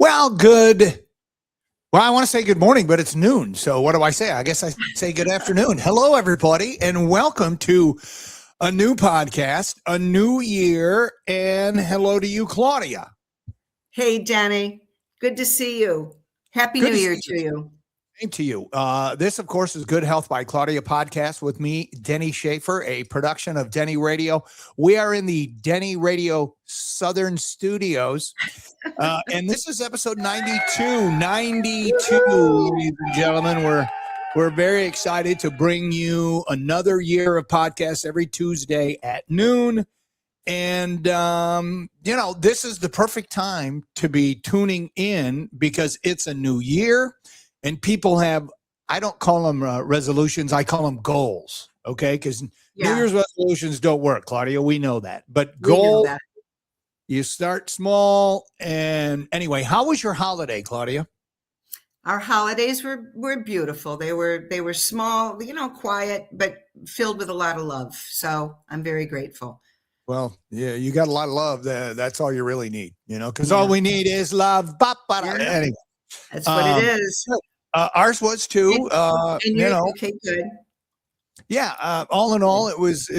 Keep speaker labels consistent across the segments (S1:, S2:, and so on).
S1: Well, good. Well, I want to say good morning, but it's noon. So what do I say? I guess I say good afternoon. Hello, everybody, and welcome to a new podcast, a new year, and hello to you, Claudia.
S2: Hey, Denny. Good to see you. Happy
S1: Good
S2: New
S1: to
S2: Year
S1: see
S2: to you.
S1: Same to you. This, of course, is Good Health by Claudia podcast with me, Denny Schaffer, a production of Denny Radio. We are in the Denny Radio Southern Studios. And this is episode 92. 92, ladies and gentlemen. We're very excited to bring you another year of podcasts every Tuesday at noon. And, this is the perfect time to be tuning in because it's a new year and people have, I don't call them resolutions, I call them goals. Okay. Because New Year's resolutions don't work, Claudia. We know that. But goals. You start small. And anyway, how was your holiday, Claudia?
S2: Our holidays were beautiful. They were small, quiet, but filled with a lot of love. So I'm very grateful.
S1: Well, yeah, you got a lot of love. That's all you really need, because all we need is love. Anyway,
S2: that's what it is.
S1: Ours was too.
S2: Okay, good.
S1: Yeah. All in all, it was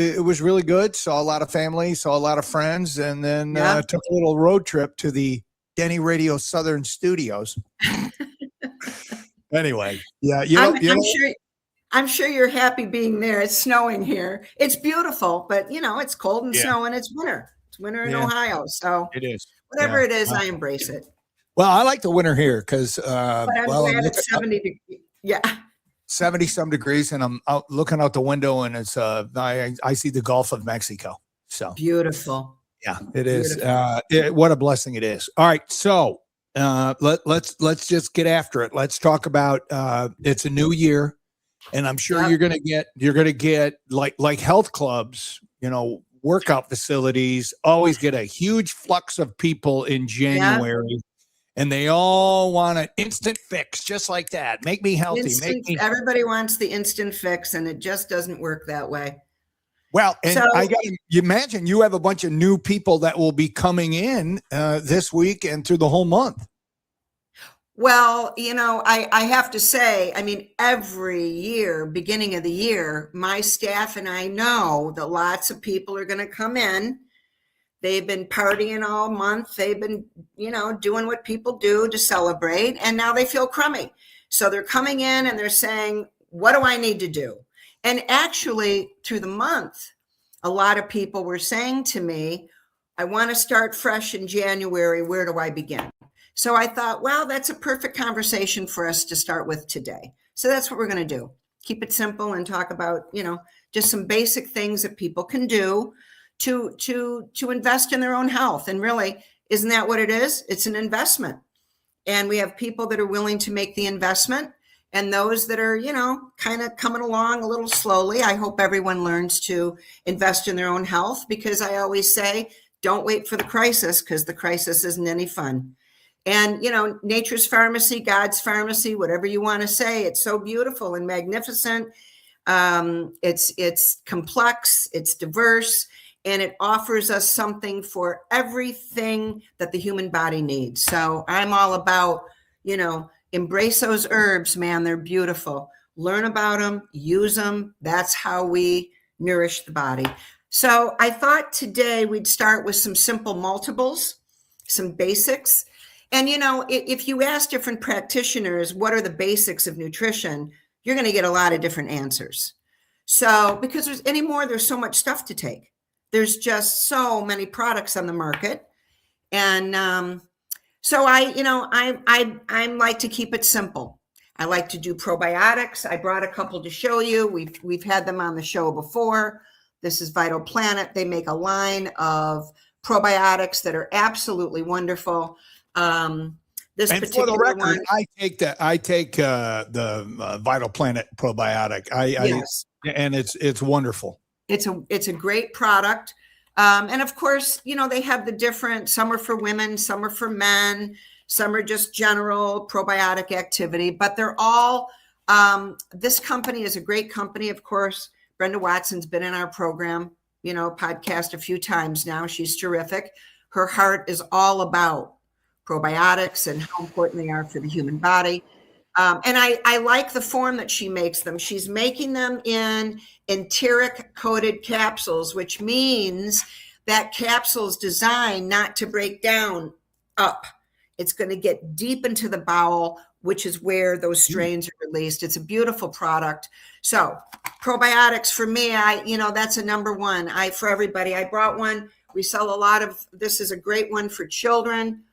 S1: really good. Saw a lot of family, saw a lot of friends, and then took a little road trip to the Denny Radio Southern Studios. Anyway,
S2: I'm sure you're happy being there. It's snowing here. It's beautiful, but it's cold and snowing. It's winter. It's winter in Ohio, so
S1: it is.
S2: Whatever it is, I embrace it.
S1: Well, I like the winter here because
S2: I'm glad it's 70 degrees. Yeah.
S1: 70 some degrees, and I'm out looking out the window, and it's I see the Gulf of Mexico. So
S2: beautiful.
S1: Yeah, it is. What a blessing it is. All right, so let's just get after it. Let's talk about it's a new year, and I'm sure you're gonna get like health clubs, workout facilities always get a huge flux of people in January. Yeah. And they all want an instant fix, just like that. Make me healthy.
S2: Everybody wants the instant fix, and it just doesn't work that way.
S1: Well, and you imagine you have a bunch of new people that will be coming in this week and through the whole month.
S2: Well, I have to say, every year, beginning of the year, my staff and I know that lots of people are going to come in. They've been partying all month. They've been, doing what people do to celebrate. And now they feel crummy. So they're coming in and they're saying, what do I need to do? And actually, through the month, a lot of people were saying to me, I want to start fresh in January. Where do I begin? So I thought, well, that's a perfect conversation for us to start with today. So that's what we're going to do. Keep it simple and talk about, just some basic things that people can do to invest in their own health. And really, isn't that what it is? It's an investment. And we have people that are willing to make the investment, and those that are, kind of coming along a little slowly. I hope everyone learns to invest in their own health, because I always say, don't wait for the crisis, because the crisis isn't any fun. And, nature's pharmacy, God's pharmacy, whatever you want to say, it's so beautiful and magnificent. It's complex, it's diverse, and it offers us something for everything that the human body needs. So I'm all about, embrace those herbs, man. They're beautiful. Learn about them, use them. That's how we nourish the body. So I thought today we'd start with some simple multiples, some basics. And, if you ask different practitioners, what are the basics of nutrition, you're going to get a lot of different answers. So because there's so much stuff to take. There's just so many products on the market. And so I like to keep it simple. I like to do probiotics. I brought a couple to show you. We've had them on the show before. This is Vital Planet. They make a line of probiotics that are absolutely wonderful. This
S1: and
S2: particular
S1: for the record,
S2: one,
S1: I take the Vital Planet probiotic. And it's wonderful.
S2: It's a great product. And of course, they have the different, some are for women, some are for men, some are just general probiotic activity, but they're all, this company is a great company. Of course, Brenda Watson's been in our program, podcast a few times now. She's terrific. Her heart is all about probiotics and how important they are for the human body. And I like the form that she makes them. She's making them in enteric coated capsules, which means that capsule's designed not to break down up. It's going to get deep into the bowel, which is where those strains are released. It's a beautiful product. So probiotics for me, that's a number one. For everybody, I brought one. We sell a lot of, this is a great one for children.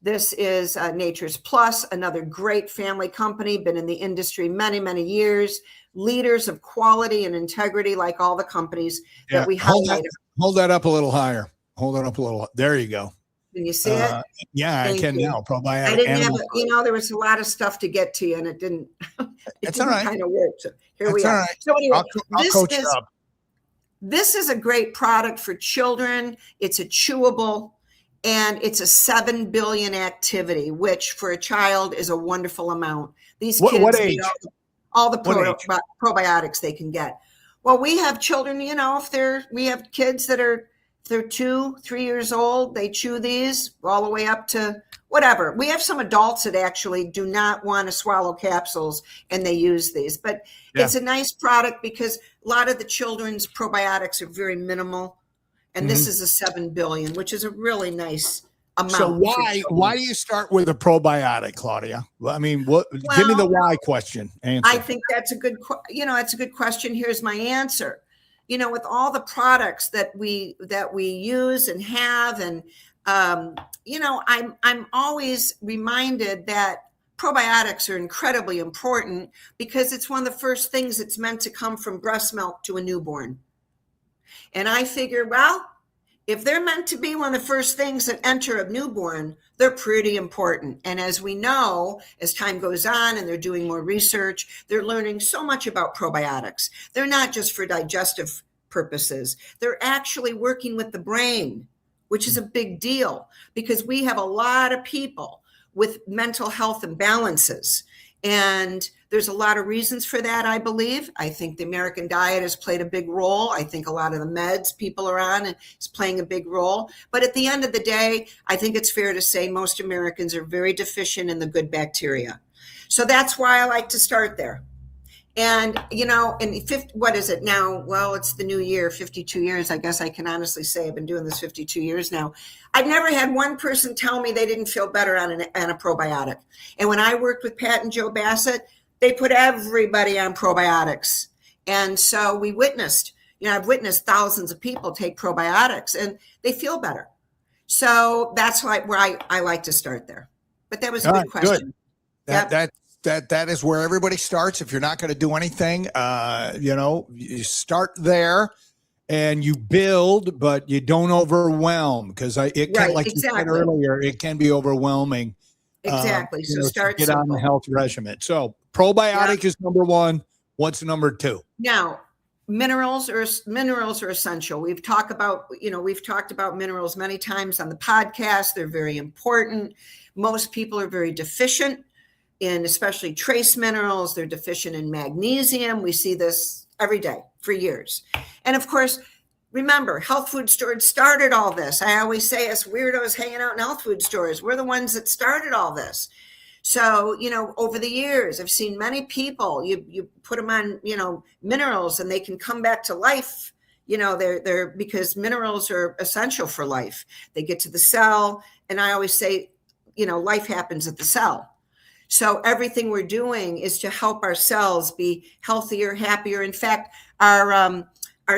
S2: This is Nature's Plus, another great family company, been in the industry many, many years, leaders of quality and integrity, like all the companies that we highlight.
S1: Hold that up a little higher. Hold it up a little. There you go.
S2: Can you see it?
S1: Yeah, I can now. Probiotic.
S2: I didn't have it. There was a lot of stuff to get to you, and it didn't.
S1: It's all right.
S2: Kind of work. So here we are.
S1: Right.
S2: So anyway,
S1: I'll coach you up.
S2: This is a great product for children. It's a chewable, and it's a 7 billion activity, which for a child is a wonderful amount. These kids
S1: what age?
S2: All the probiotics they can get. Well, we have children. We have kids that are. If they're 2-3 years old, they chew these all the way up to whatever. We have some adults that actually do not want to swallow capsules and they use these, but it's a nice product because a lot of the children's probiotics are very minimal. And this is a 7 billion, which is a really nice amount.
S1: So why do you start with a probiotic, Claudia? Well, I mean, give me the why question. Answer.
S2: I think that's a good, it's a good question. Here's my answer. With all the products that we use and have, and I'm always reminded that probiotics are incredibly important because it's one of the first things that's meant to come from breast milk to a newborn. And I figure, well, if they're meant to be one of the first things that enter a newborn, they're pretty important. And as we know, as time goes on and they're doing more research, they're learning so much about probiotics. They're not just for digestive purposes. They're actually working with the brain, which is a big deal because we have a lot of people with mental health imbalances. And there's a lot of reasons for that, I believe. I think the American diet has played a big role. I think a lot of the meds people are on is playing a big role. But at the end of the day, I think it's fair to say most Americans are very deficient in the good bacteria. So that's why I like to start there. And, what is it now? Well, it's the new year, 52 years. I guess I can honestly say I've been doing this 52 years now. I've never had one person tell me they didn't feel better on a probiotic. And when I worked with Pat and Joe Bassett, they put everybody on probiotics. And so we witnessed, I've witnessed thousands of people take probiotics and they feel better. So that's where I like to start there. But that was a good question.
S1: Good. That is where everybody starts. If you're not going to do anything, you start there and you build, but you don't overwhelm because you said earlier, it can be overwhelming.
S2: Exactly. So start
S1: get on the health regimen. So probiotic is number one. What's number two?
S2: Now, minerals are essential. We've talked about minerals many times on the podcast. They're very important. Most people are very deficient in especially trace minerals. They're deficient in magnesium. We see this every day for years. And of course, remember, health food stores started all this. I always say us weirdos hanging out in health food stores, we're the ones that started all this. So, over the years, I've seen many people, you put them on, minerals and they can come back to life. They're because minerals are essential for life. They get to the cell. And I always say, life happens at the cell. So everything we're doing is to help our cells be healthier, happier. In fact, our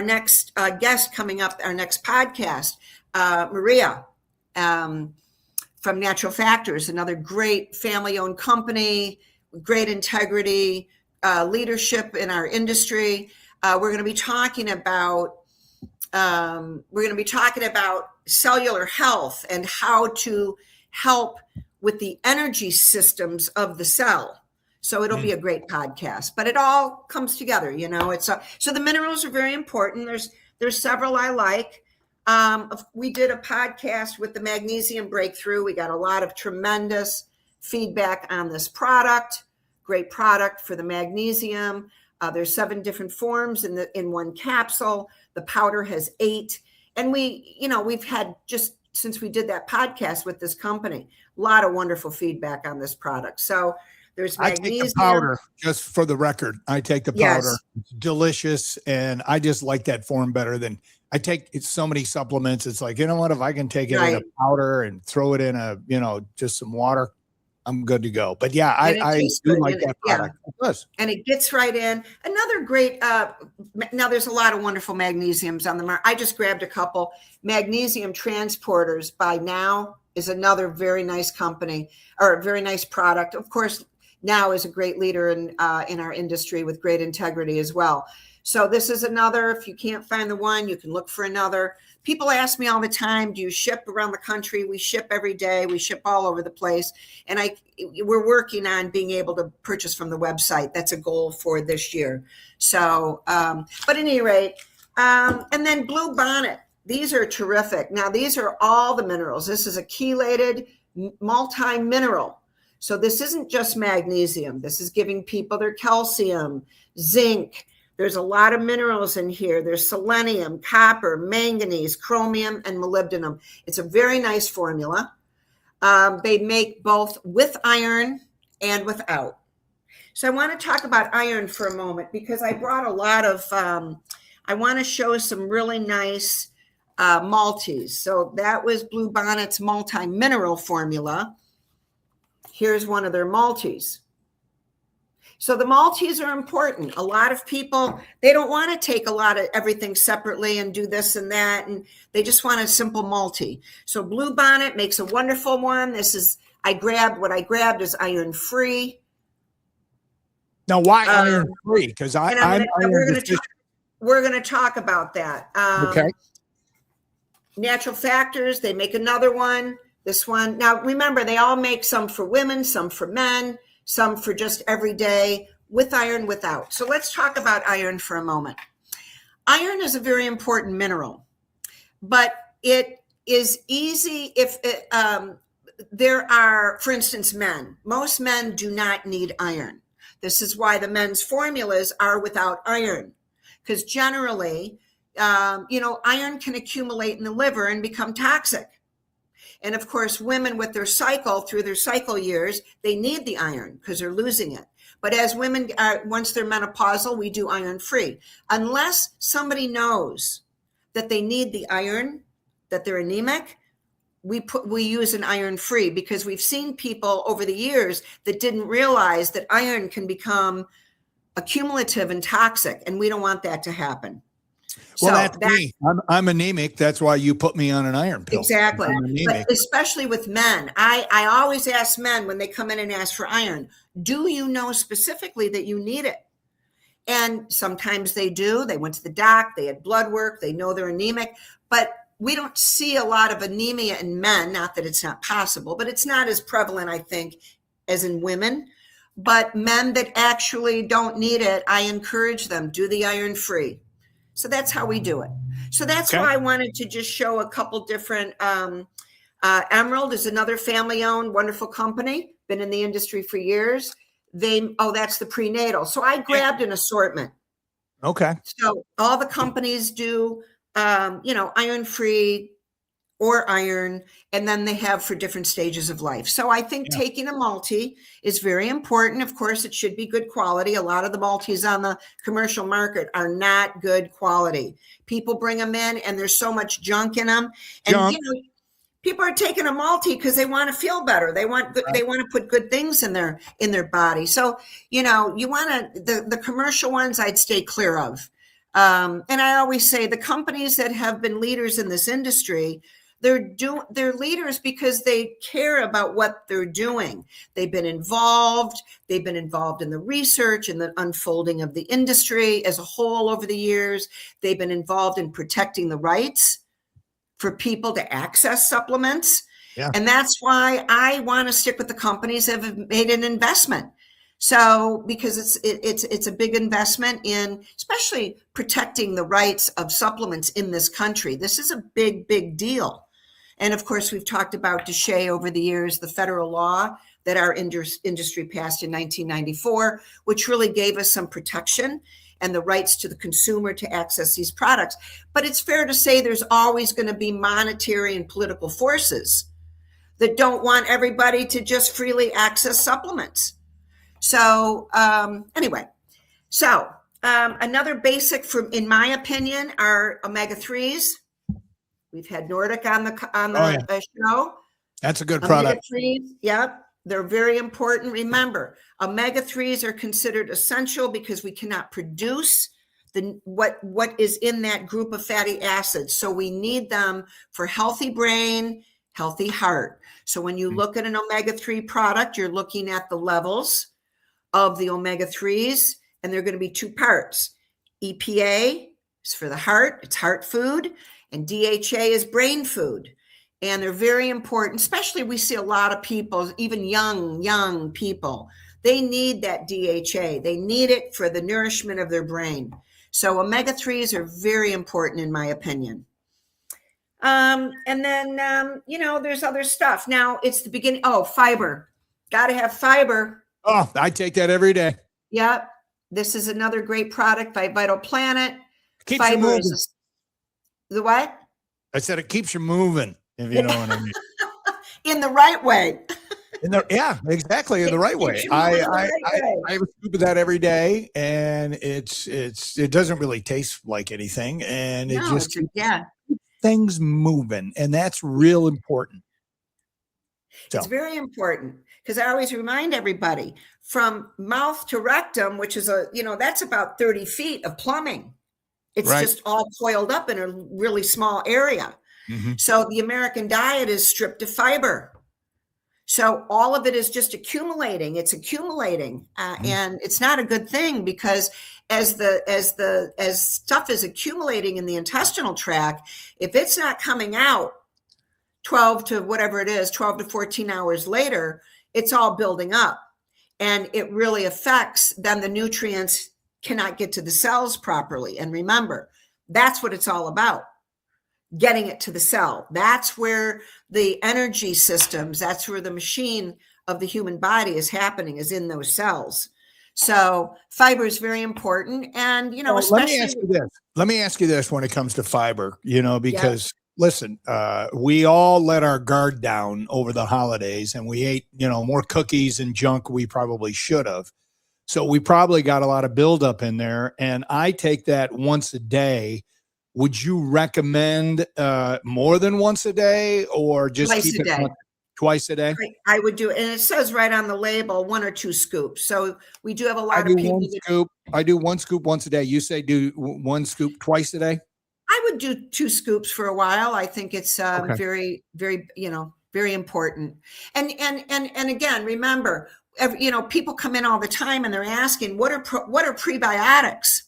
S2: next guest coming up, our next podcast, Maria from Natural Factors, another great family-owned company, great integrity, leadership in our industry. We're going to be talking about cellular health and how to help with the energy systems of the cell. So it'll be a great podcast, but it all comes together, so the minerals are very important. There's several I like. We did a podcast with the magnesium breakthrough. We got a lot of tremendous feedback on this product. Great product for the magnesium. There's 7 different forms in one capsule. The powder has 8. And we've had just since we did that podcast with this company. A lot of wonderful feedback on this product. So there's
S1: I take the
S2: magnesium.
S1: powder, just for the record. I take the powder.
S2: Yes.
S1: It's delicious. And I just like that form better than I take so many supplements. It's like, you know what, if I can take it in a powder and throw it in just some water, I'm good to go. But yeah, I do like that product.
S2: Yeah. It does. And it gets right in. Another great, now there's a lot of wonderful magnesiums on the market. I just grabbed a couple. Magnesium Transporters by Now is another very nice company, or a very nice product. Of course, Now is a great leader in our industry with great integrity as well. So this is another. If you can't find the one, you can look for another. People ask me all the time, do you ship around the country? We ship every day. We ship all over the place. And we're working on being able to purchase from the website. That's a goal for this year. So, but at any rate, and then Blue Bonnet. These are terrific. Now, these are all the minerals. This is a chelated multi-mineral. So this isn't just magnesium. This is giving people their calcium, zinc. There's a lot of minerals in here. There's selenium, copper, manganese, chromium, and molybdenum. It's a very nice formula. They make both with iron and without. So I want to talk about iron for a moment because I brought a lot of, I want to show some really nice multis. So that was Blue Bonnet's multi-mineral formula. Here's one of their multis. So the multis are important. A lot of people, they don't want to take a lot of everything separately and do this and that, and they just want a simple multi. So Blue Bonnet makes a wonderful one. What I grabbed is iron free.
S1: Now, why iron free? Because
S2: we're going to talk about that.
S1: Okay.
S2: Natural Factors, they make another one. This one. Now, remember, they all make some for women, some for men, some for just every day, with iron, without. So let's talk about iron for a moment. Iron is a very important mineral, but it is easy if there are, for instance, men. Most men do not need iron. This is why the men's formulas are without iron, because generally, iron can accumulate in the liver and become toxic. And of course, women with their cycle, through their cycle years, they need the iron because they're losing it. But as women, once they're menopausal, we do iron free. Unless somebody knows that they need the iron, that they're anemic, we use an iron free, because we've seen people over the years that didn't realize that iron can become accumulative and toxic, and we don't want that to happen.
S1: Well, that's me. I'm anemic. That's why you put me on an iron pill.
S2: Exactly. But especially with men, I always ask men when they come in and ask for iron, do you know specifically that you need it? And sometimes they do. They went to the doc, they had blood work, they know they're anemic, but we don't see a lot of anemia in men. Not that it's not possible, but it's not as prevalent, I think, as in women. But men that actually don't need it, I encourage them, do the iron free. So that's how we do it. So that's why I wanted to just show a couple different. Emerald is another family-owned, wonderful company, been in the industry for years. That's the prenatal. So I grabbed an assortment.
S1: Okay.
S2: So all the companies do, iron-free or iron, and then they have for different stages of life. So I think taking a multi is very important. Of course, it should be good quality. A lot of the multis on the commercial market are not good quality. People bring them in and there's so much junk in them. And people are taking a multi because they want to feel better. They want they want to put good things in their body. So, you want the commercial ones I'd stay clear of. And I always say the companies that have been leaders in this industry, they're leaders because they care about what they're doing. They've been involved in the research and the unfolding of the industry as a whole over the years. They've been involved in protecting the rights for people to access supplements. Yeah. And that's why I want to stick with the companies that have made an investment. So, because it's a big investment in especially protecting the rights of supplements in this country. This is a big, big deal. And of course, we've talked about DSHEA over the years, the federal law that our industry passed in 1994, which really gave us some protection. and the rights to the consumer to access these products. But it's fair to say there's always going to be monetary and political forces that don't want everybody to just freely access supplements. So anyway, so another basic, in my opinion, are omega-3s. We've had Nordic on the show.
S1: That's a good product.
S2: Omega-3s, yep, they're very important. Remember, omega-3s are considered essential because we cannot produce what is in that group of fatty acids. So we need them for healthy brain, healthy heart. So when you look at an omega-3 product, you're looking at the levels of the omega-3s, and they're going to be two parts. EPA is for the heart, it's heart food, and DHA is brain food. And they're very important, especially we see a lot of people, even young people, they need that DHA. They need it for the nourishment of their brain. So omega-3s are very important in my opinion. And then, there's other stuff. Now it's the beginning. Oh, fiber. Got to have fiber.
S1: Oh, I take that every day.
S2: Yep. This is another great product by Vital Planet.
S1: Keeps you
S2: Fiber
S1: moving.
S2: is the what?
S1: I said it keeps you moving, if you know what I mean.
S2: In the right way.
S1: Yeah, exactly. In the right way. I have a scoop of that every day, and it doesn't really taste like anything, and it just keeps things moving, and that's real important. So.
S2: It's very important because I always remind everybody from mouth to rectum, which is that's about 30 feet of plumbing. It's just all coiled up in a really small area. Mm-hmm. So the American diet is stripped of fiber. So all of it is just accumulating. It's accumulating, and it's not a good thing because as stuff is accumulating in the intestinal tract, if it's not coming out 12 to 14 hours later, it's all building up, and it really affects. Then the nutrients cannot get to the cells properly. And remember, that's what it's all about. Getting it to the cell. That's where the energy systems, that's where the machine of the human body is happening, is in those cells. So fiber is very important. And, especially.
S1: Let me ask you this when it comes to fiber, because listen, we all let our guard down over the holidays, and we ate, more cookies and junk we probably should have. So we probably got a lot of buildup in there. And I take that once a day. Would you recommend more than once a day, or just keep it twice a day?
S2: I would do it. And it says right on the label, 1 or 2 scoops. So we do have a lot of people.
S1: I do 1 scoop once a day. You say do 1 scoop twice a day?
S2: I would do 2 scoops for a while. I think it's very, very, very important. And again, remember, people come in all the time and they're asking, what are prebiotics?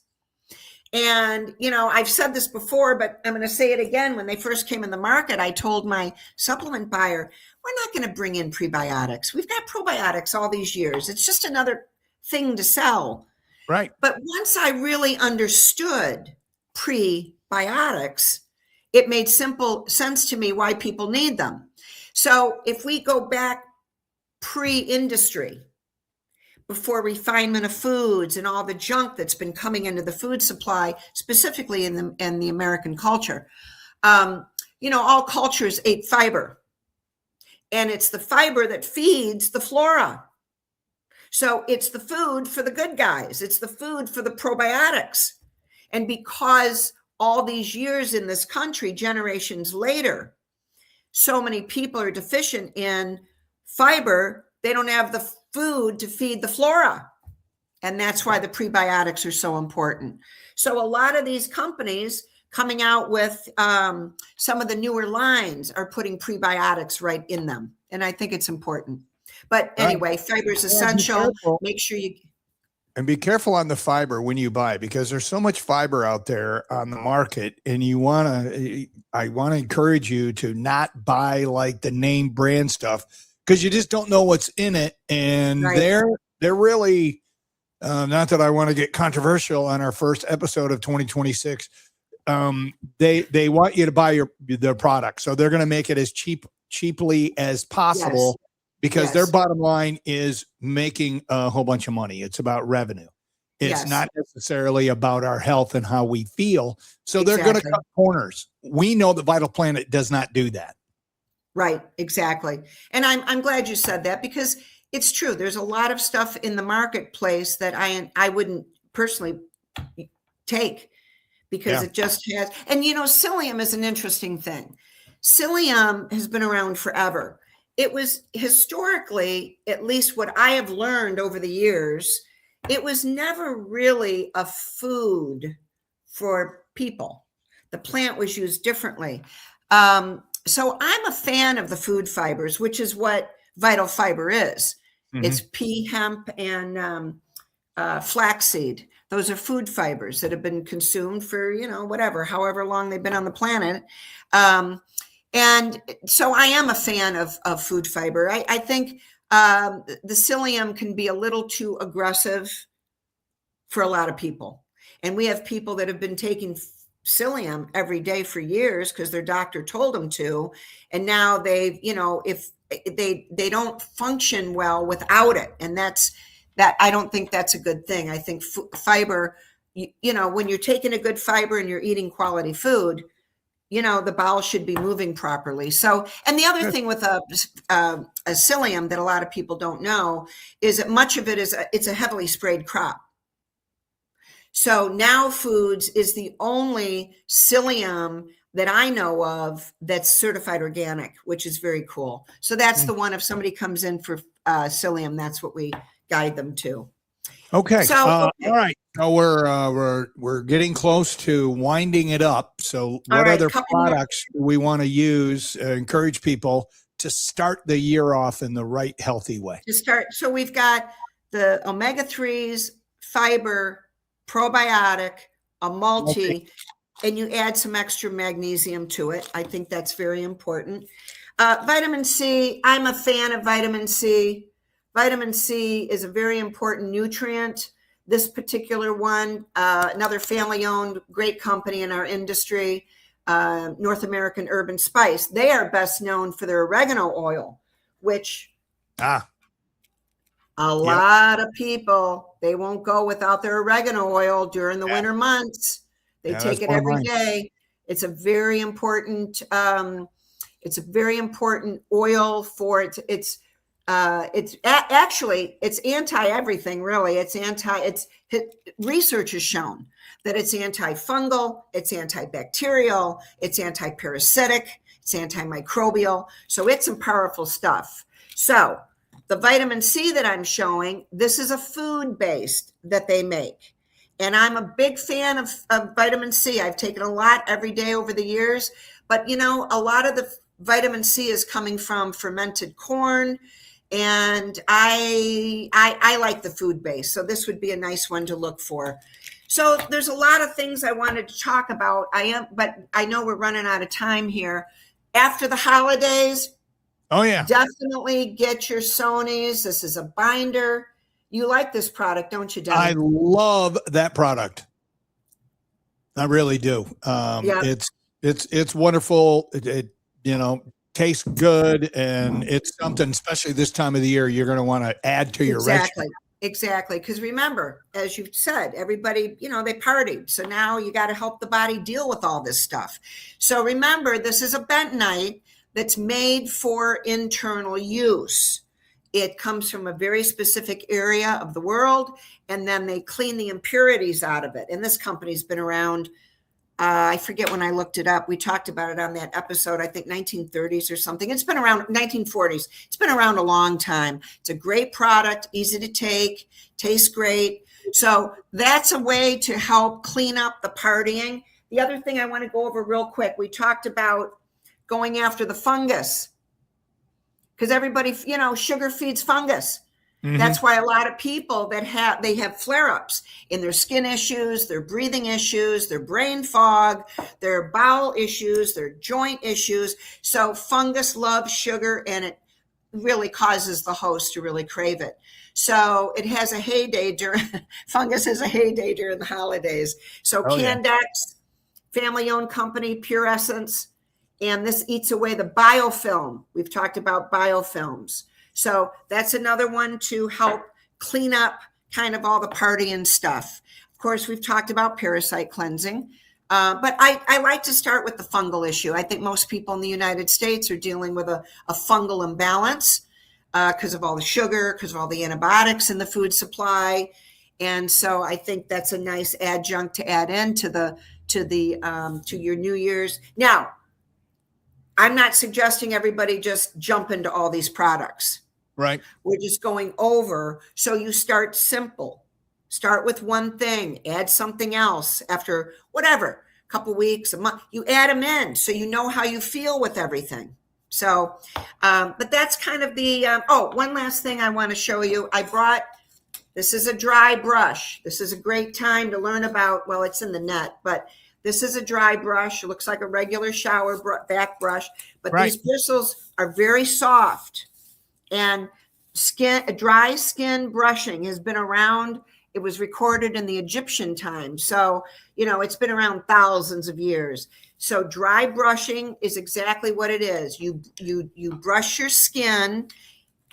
S2: And, I've said this before, but I'm going to say it again. When they first came in the market, I told my supplement buyer, we're not going to bring in prebiotics. We've got probiotics all these years. It's just another thing to sell.
S1: Right.
S2: But once I really understood prebiotics, it made simple sense to me why people need them. So if we go back pre-industry, before refinement of foods and all the junk that's been coming into the food supply, specifically in the American culture. All cultures ate fiber, and it's the fiber that feeds the flora. So it's the food for the good guys. It's the food for the probiotics. And because all these years in this country, generations later, so many people are deficient in fiber, they don't have the food to feed the flora. And that's why the prebiotics are so important. So a lot of these companies coming out with some of the newer lines are putting prebiotics right in them. And I think it's important. But anyway, fiber is essential. Make sure you...
S1: And be careful on the fiber when you buy, because there's so much fiber out there on the market, and I want to encourage you to not buy like the name brand stuff, because you just don't know what's in it. And they're really, not that I want to get controversial on our first episode of 2026. They want you to buy their product. So they're going to make it as cheaply as possible, because their bottom line is making a whole bunch of money. It's about revenue. It's
S2: Yes.
S1: not necessarily about our health and how we feel. So they're going to
S2: Exactly.
S1: cut corners. We know the Vital Planet does not do that.
S2: Right, exactly. And I'm glad you said that, because it's true. There's a lot of stuff in the marketplace that I wouldn't personally take, because
S1: Yeah.
S2: it just has, and psyllium is an interesting thing. Psyllium has been around forever. It was historically, at least what I have learned over the years, it was never really a food for people. The plant was used differently. So I'm a fan of the food fibers, which is what Vital Fiber is. It's pea, hemp, and flaxseed. Those are food fibers that have been consumed for, however long they've been on the planet. And so I am a fan of food fiber. I think the psyllium can be a little too aggressive for a lot of people. And we have people that have been taking psyllium every day for years because their doctor told them to. And now if they don't function well without it. And I don't think that's a good thing. I think fiber, when you're taking a good fiber and you're eating quality food, the bowel should be moving properly. So, and the other thing with a psyllium that a lot of people don't know is that much of it it's a heavily sprayed crop. So Now Foods is the only psyllium that I know of that's certified organic, which is very cool. So that's the one, if somebody comes in for psyllium, that's what we guide them to.
S1: Okay.
S2: So,
S1: All right. So we're getting close to winding it up. So what other products do we want to use, encourage people to start the year off in the right healthy way?
S2: So we've got the omega-3s, fiber, probiotic, a multi, and you add some extra magnesium to it. I think that's very important. Vitamin C, I'm a fan of vitamin C. Vitamin C is a very important nutrient. This particular one, another family-owned great company in our industry, North American Herb and Spice, they are best known for their oregano oil, which a lot of people, they won't go without their oregano oil during the winter months. They take it every day. It's a very important oil for it. It's anti everything, really. Research has shown that it's antifungal, it's antibacterial, it's antiparasitic, it's antimicrobial. So it's some powerful stuff. So the vitamin C that I'm showing, this is a food based that they make. And I'm a big fan of vitamin C. I've taken a lot every day over the years, but a lot of the vitamin C is coming from fermented corn. And I like the food base. So this would be a nice one to look for. So there's a lot of things I wanted to talk about. But I know we're running out of time here. After the holidays, definitely get your Sony's. This is a binder. You like this product, don't you, Denny?
S1: I love that product. I really do. It's wonderful. It tastes good, and it's something, especially this time of the year, you're going to want to add to your regimen.
S2: Exactly. Because remember, as you've said, everybody, they partied. So now you got to help the body deal with all this stuff. So remember, this is a bentonite that's made for internal use. It comes from a very specific area of the world, and then they clean the impurities out of it. And this company's been around, I forget when I looked it up. We talked about it on that episode, I think 1930s or something. It's been around 1940s. It's been around a long time. It's a great product, easy to take, tastes great. So that's a way to help clean up the partying. The other thing I want to go over real quick, we talked about going after the fungus, because everybody, sugar feeds fungus. That's why a lot of people that have flare-ups in their skin issues, their breathing issues, their brain fog, their bowel issues, their joint issues. So fungus loves sugar, and it really causes the host to really crave it. So it has a heyday fungus has a heyday during the holidays. So Candex, family-owned company, Pure Essence, and this eats away the biofilm. We've talked about biofilms. So that's another one to help clean up kind of all the party and stuff. Of course, we've talked about parasite cleansing. But I like to start with the fungal issue. I think most people in the United States are dealing with a fungal imbalance because of all the sugar, because of all the antibiotics in the food supply. And so I think that's a nice adjunct to add in to your New Year's. Now, I'm not suggesting everybody just jump into all these products.
S1: Right.
S2: We're just going over. So you start simple. Start with one thing, add something else after whatever, a couple weeks, a month, you add them in so you know how you feel with everything. So, but that's kind of the, one last thing I want to show you. This is a dry brush. This is a great time to learn about, well, it's in the net, but this is a dry brush. It looks like a regular shower back brush, but
S1: right.
S2: These bristles are very soft, and dry skin brushing has been around. It was recorded in the Egyptian time. So, it's been around thousands of years. So dry brushing is exactly what it is. You brush your skin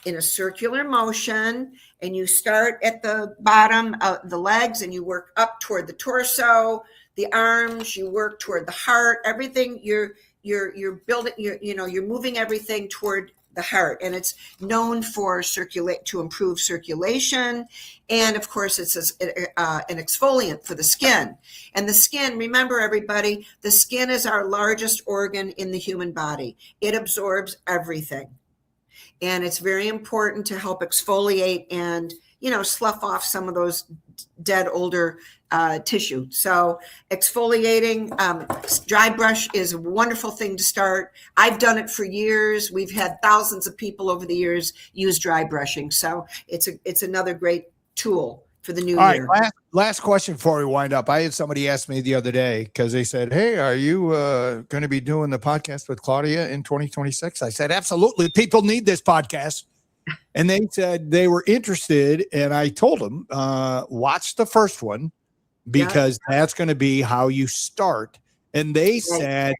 S2: in a circular motion, and you start at the bottom of the legs and you work up toward the torso, the arms, you work toward the heart, everything you're building, you're moving everything toward the heart, and it's known to improve circulation, and of course it's an exfoliant for the skin. And the skin, remember everybody, the skin is our largest organ in the human body. It absorbs everything, and it's very important to help exfoliate and slough off some of those dead older tissue. So exfoliating, dry brush is a wonderful thing to start. I've done it for years. We've had thousands of people over the years use dry brushing. So it's another great tool for the new year.
S1: Right, last question before we wind up. I had somebody ask me the other day because they said, hey, are you going to be doing the podcast with Claudia in 2026? I said, absolutely. People need this podcast. And they said they were interested. And I told them, watch the first one, because that's going to be how you start. And they said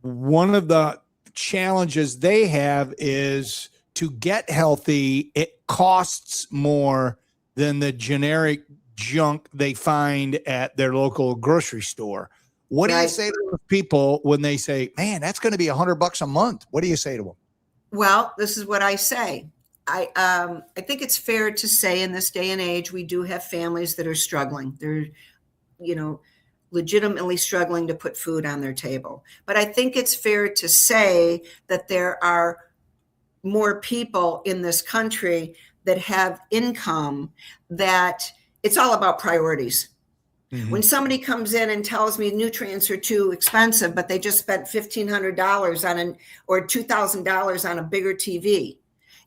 S1: one of the challenges they have is to get healthy. It costs more than the generic junk they find at their local grocery store. What do you say to those people when they say, man, that's going to be $100 a month? What do you say to them?
S2: Well, this is what I say. I think it's fair to say in this day and age, we do have families that are struggling. They're, legitimately struggling to put food on their table. But I think it's fair to say that there are more people in this country that have income, that it's all about priorities. Mm-hmm. When somebody comes in and tells me nutrients are too expensive, but they just spent $1,500 or $2,000 on a bigger TV,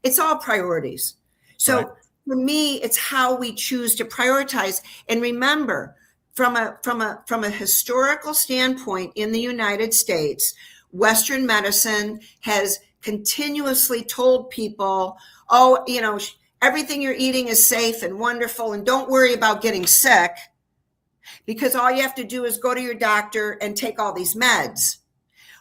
S2: it's all priorities. So for me, it's how we choose to prioritize. And remember, from a historical standpoint in the United States, Western medicine has continuously told people, everything you're eating is safe and wonderful, and don't worry about getting sick, because all you have to do is go to your doctor and take all these meds.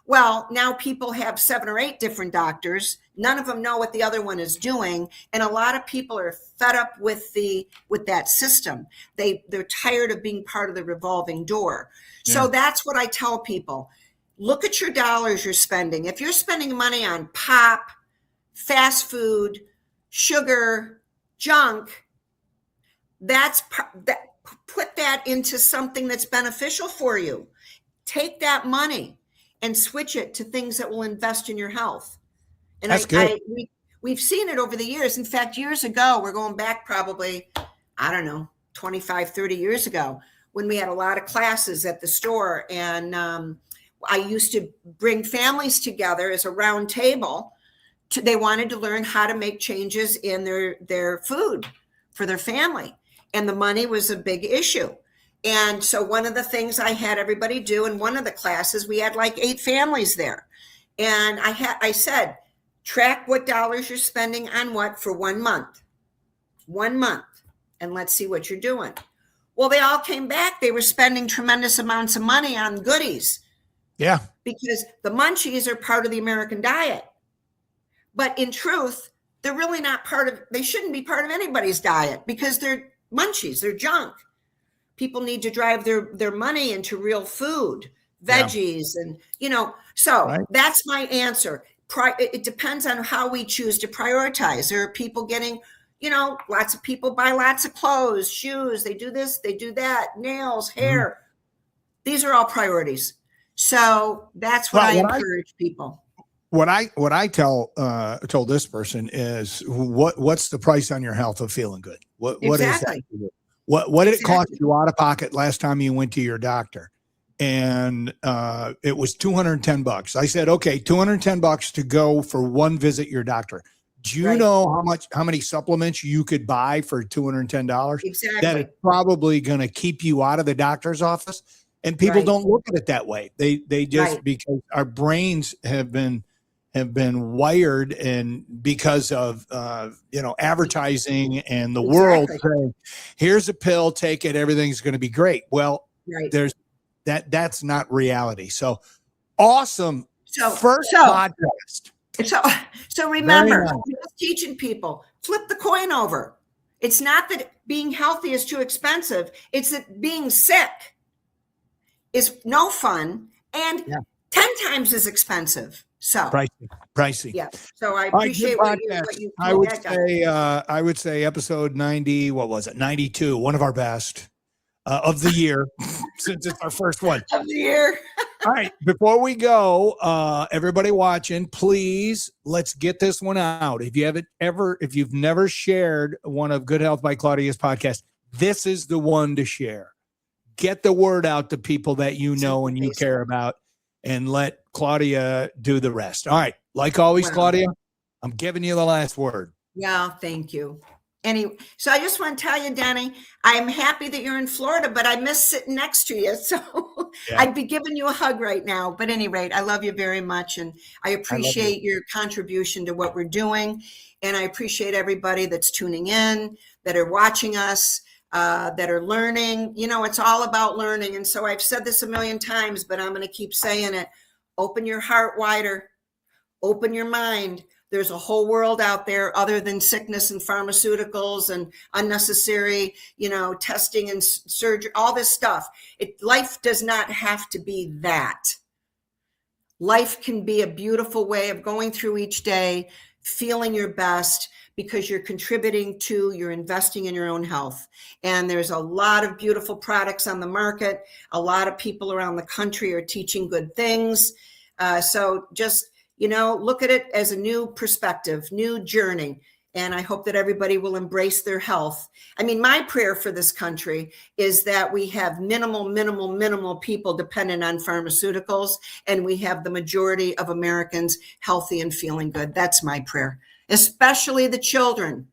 S2: Well, now people have 7 or 8 different doctors. None of them know what the other one is doing. And a lot of people are fed up with that system. They're tired of being part of the revolving door. Yeah. So that's what I tell people. Look at your dollars you're spending. If you're spending money on pop, fast food, sugar, junk, put that into something that's beneficial for you. Take that money and switch it to things that will invest in your health. And
S1: that's good.
S2: We've seen it over the years. In fact, years ago, we're going back probably, 25, 30 years ago, when we had a lot of classes at the store. And I used to bring families together as a round table. They wanted to learn how to make changes in their food for their family. And the money was a big issue. And so one of the things I had everybody do in one of the classes, we had like 8 families there. And I said, track what dollars you're spending on what for 1 month. 1 month. And let's see what you're doing. Well, they all came back. They were spending tremendous amounts of money on goodies.
S1: Yeah.
S2: Because the munchies are part of the American diet. But in truth, they're really not they shouldn't be part of anybody's diet, because they're munchies. They're junk. People need to drive their money into real food, veggies, and so
S1: Right.
S2: that's my answer. It depends on how we choose to prioritize. There are people getting, lots of people buy lots of clothes, shoes, they do this, they do that, nails, hair. These are all priorities. So that's what I encourage people.
S1: What I told this person is what's the price on your health of feeling good? What
S2: Exactly.
S1: is that? What did it cost you out of pocket last time you went to your doctor? And it was $210. I said, okay, $210 to go for one visit your doctor. Do you know how many supplements you could buy for $210?
S2: Exactly.
S1: That is probably going to keep you out of the doctor's office. And people don't look at it that way. They just because our brains have been wired, and because of advertising and the world saying, here's a pill, take it, everything's going to be great. Well, there's that's not reality. So awesome. First podcast.
S2: So remember, just teaching people, flip the coin over. It's not that being healthy is too expensive. It's that being sick is no fun and 10 times as expensive. So
S1: pricey.
S2: Yeah. So I appreciate what you
S1: I would say episode 90, what was it? 92, one of our best of the year, since it's our first one.
S2: Of the year.
S1: All right. Before we go, everybody watching, please, let's get this one out. If you've never shared one of Good Health by Claudia's podcast, this is the one to share. Get the word out to people that you know and you care about, and let Claudia do the rest. All right. Like always, Claudia, I'm giving you the last word.
S2: Yeah, thank you. Anyway, so I just want to tell you, Denny, I'm happy that you're in Florida, but I miss sitting next to you. So I'd be giving you a hug right now. But at any rate, I love you very much. And I appreciate your contribution to what we're doing. And I appreciate everybody that's tuning in, that are watching us, that are learning. It's all about learning. And so I've said this a million times, but I'm going to keep saying it. Open your heart wider. Open your mind. There's a whole world out there other than sickness and pharmaceuticals and unnecessary, testing and surgery, all this stuff. Life does not have to be that. Life can be a beautiful way of going through each day, feeling your best, because you're you're investing in your own health. And there's a lot of beautiful products on the market. A lot of people around the country are teaching good things. So just, look at it as a new perspective, new journey. And I hope that everybody will embrace their health. I mean, my prayer for this country is that we have minimal people dependent on pharmaceuticals, and we have the majority of Americans healthy and feeling good. That's my prayer, especially the children.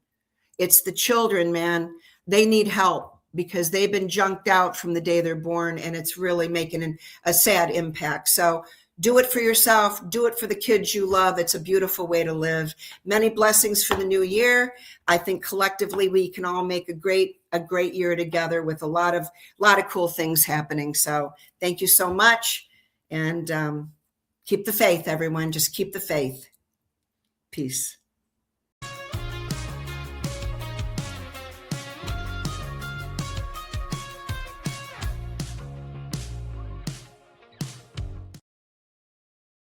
S2: It's the children, man. They need help because they've been junked out from the day they're born, and it's really making a sad impact. So do it for yourself. Do it for the kids you love. It's a beautiful way to live. Many blessings for the new year. I think collectively we can all make a great year together with a lot of cool things happening. So thank you so much. And keep the faith, everyone. Just keep the faith. Peace.